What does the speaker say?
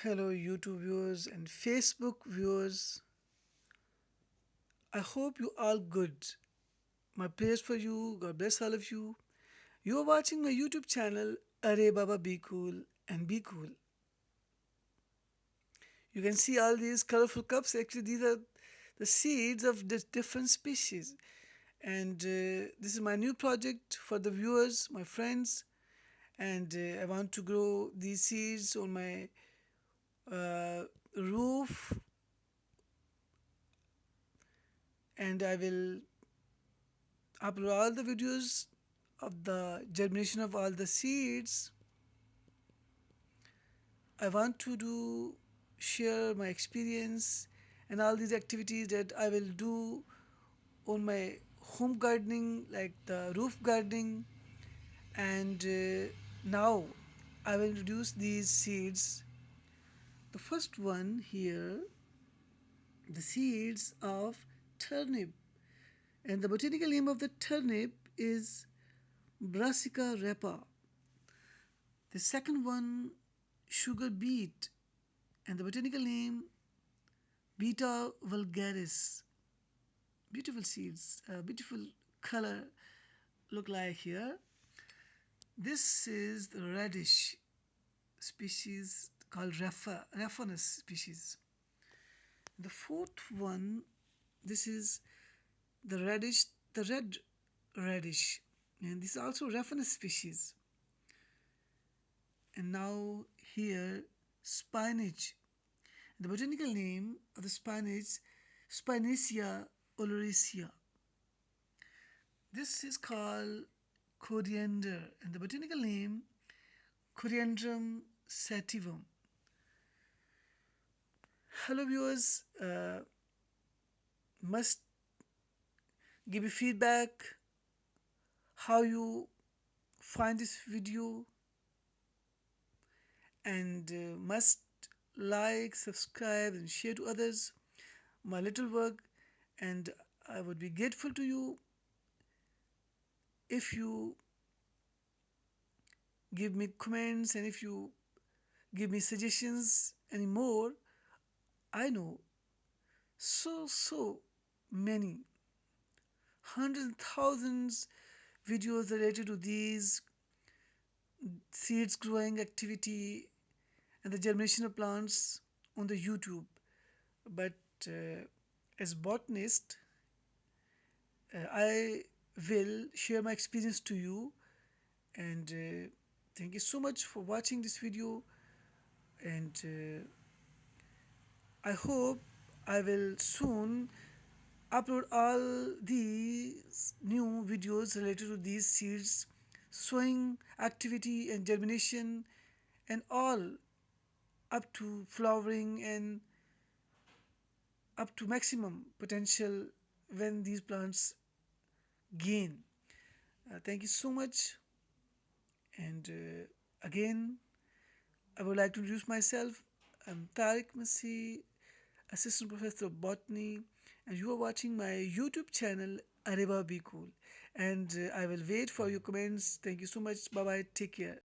Hello, YouTube viewers and Facebook viewers. I hope you all good. My prayers for you. God bless all of you. You are watching my YouTube channel, Arey Baba Be Cool and Be Cool. You can see all these colorful cups. Actually, these are the seeds of the different species. And this is my new project for the viewers, my friends. And I want to grow these seeds on my roof, and I will upload all the videos of the germination of all the seeds. I want to do share my experience and all these activities that I will do on my home gardening, like the roof gardening. And now I will introduce these seeds. The first one here, the seeds of turnip, and the botanical name of the turnip is Brassica repa. The second one, sugar beet, and the botanical name Beta vulgaris. Beautiful seeds, beautiful color look like here. This is the radish species called Raphanus species. The fourth one, this is the radish, the red radish, and this is also Raphanus species. And now here, spinach. The botanical name of the spinach, Spinacia oleracea. This is called coriander, and the botanical name, Coriandrum sativum. Hello viewers, must give me feedback how you find this video, and must like, subscribe and share to others my little work, and I would be grateful to you if you give me comments and if you give me suggestions anymore. I know so many hundreds and thousands videos related to these seeds growing activity and the germination of plants on the YouTube, but as botanist, I will share my experience to you. And thank you so much for watching this video, and I hope I will soon upload all these new videos related to these seeds sowing activity and germination, and all up to flowering and up to maximum potential when these plants gain. Thank you so much. And again, I would like to introduce myself. I'm Tariq Masih, Assistant Professor of Botany, and you are watching my YouTube channel, Areba Be Cool. And I will wait for your comments. Thank you so much. Bye bye. Take care.